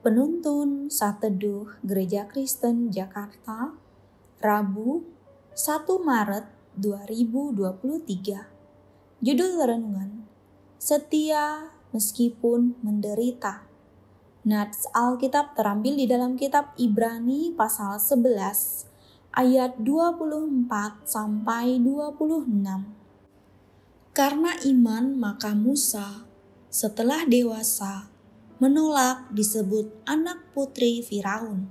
Penuntun Saat Teduh Gereja Kristen Jakarta, Rabu 1 Maret 2023. Judul renungan, Setia Meskipun Menderita. Nats Alkitab terambil di dalam kitab Ibrani pasal 11 ayat 24 sampai 26. Karena iman maka Musa setelah dewasa menolak disebut anak putri Firaun,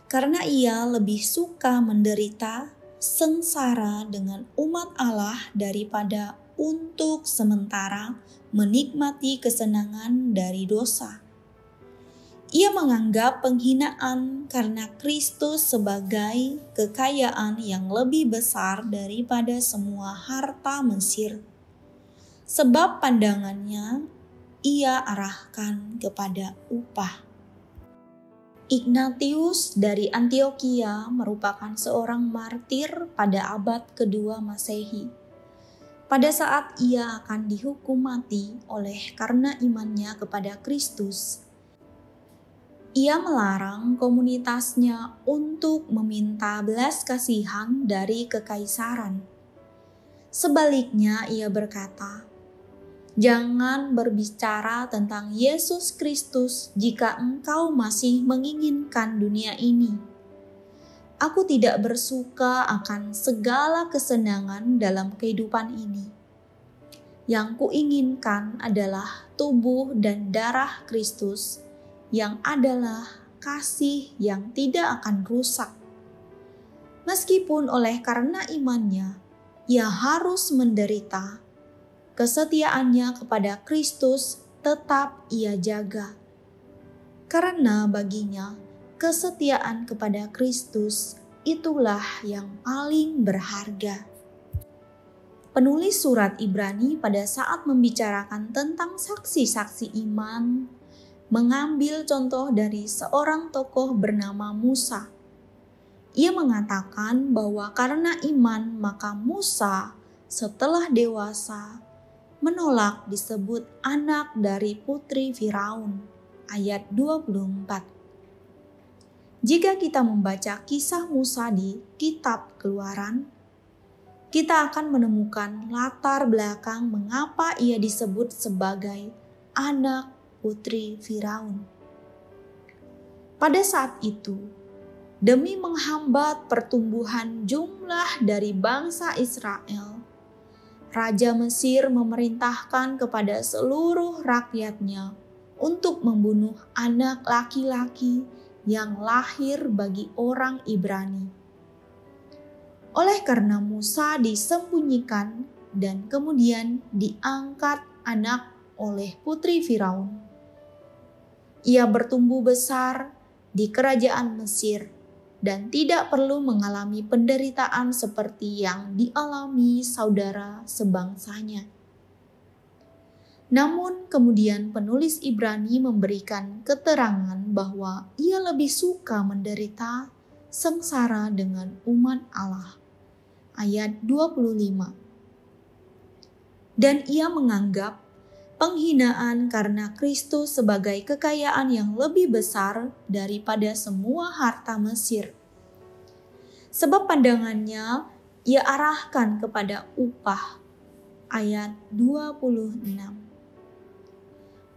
karena ia lebih suka menderita sengsara dengan umat Allah daripada untuk sementara menikmati kesenangan dari dosa. Ia menganggap penghinaan karena Kristus sebagai kekayaan yang lebih besar daripada semua harta Mesir, sebab pandangannya ia arahkan kepada upah. Ignatius dari Antiokhia merupakan seorang martir pada abad kedua Masehi. Pada saat ia akan dihukum mati oleh karena imannya kepada Kristus, ia melarang komunitasnya untuk meminta belas kasihan dari kekaisaran. Sebaliknya ia berkata, "Jangan berbicara tentang Yesus Kristus jika engkau masih menginginkan dunia ini. Aku tidak bersuka akan segala kesenangan dalam kehidupan ini. Yang kuinginkan adalah tubuh dan darah Kristus, yang adalah kasih yang tidak akan rusak. Meskipun oleh karena imannya, ia harus menderita, kesetiaannya kepada Kristus tetap ia jaga. Karena baginya, kesetiaan kepada Kristus itulah yang paling berharga." Penulis surat Ibrani pada saat membicarakan tentang saksi-saksi iman, mengambil contoh dari seorang tokoh bernama Musa. Ia mengatakan bahwa karena iman maka Musa setelah dewasa menolak disebut anak dari putri Firaun. Ayat 24. Jika kita membaca kisah Musa di kitab Keluaran, kita akan menemukan latar belakang mengapa ia disebut sebagai anak putri Firaun. Pada saat itu, demi menghambat pertumbuhan jumlah dari bangsa Israel, Raja Mesir memerintahkan kepada seluruh rakyatnya untuk membunuh anak laki-laki yang lahir bagi orang Ibrani. Oleh karena Musa disembunyikan dan kemudian diangkat anak oleh putri Firaun, ia bertumbuh besar di kerajaan Mesir dan tidak perlu mengalami penderitaan seperti yang dialami saudara sebangsanya. Namun kemudian penulis Ibrani memberikan keterangan bahwa ia lebih suka menderita sengsara dengan umat Allah. Ayat 25. Dan ia menganggap penghinaan karena Kristus sebagai kekayaan yang lebih besar daripada semua harta Mesir. Sebab pandangannya ia arahkan kepada upah. Ayat 26.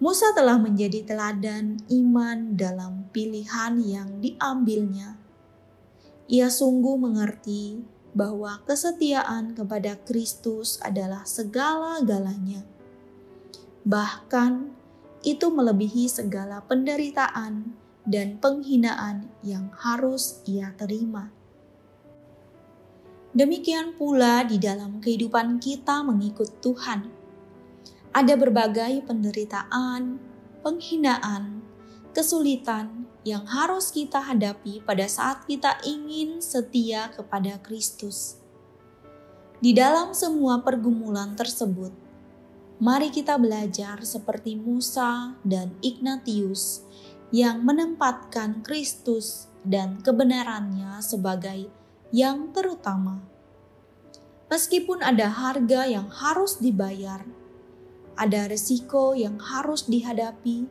Musa telah menjadi teladan iman dalam pilihan yang diambilnya. Ia sungguh mengerti bahwa kesetiaan kepada Kristus adalah segala-galanya. Bahkan itu melebihi segala penderitaan dan penghinaan yang harus ia terima. Demikian pula di dalam kehidupan kita mengikut Tuhan. Ada berbagai penderitaan, penghinaan, kesulitan yang harus kita hadapi pada saat kita ingin setia kepada Kristus. Di dalam semua pergumulan tersebut, mari kita belajar seperti Musa dan Ignatius yang menempatkan Kristus dan kebenarannya sebagai yang terutama. Meskipun ada harga yang harus dibayar, ada resiko yang harus dihadapi,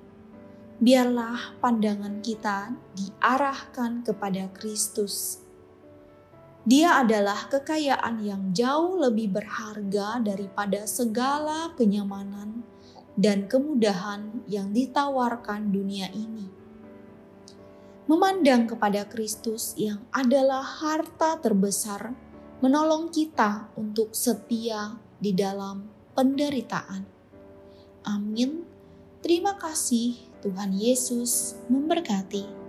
biarlah pandangan kita diarahkan kepada Kristus. Dia adalah kekayaan yang jauh lebih berharga daripada segala kenyamanan dan kemudahan yang ditawarkan dunia ini. Memandang kepada Kristus yang adalah harta terbesar, menolong kita untuk setia di dalam penderitaan. Amin. Terima kasih. Tuhan Yesus memberkati.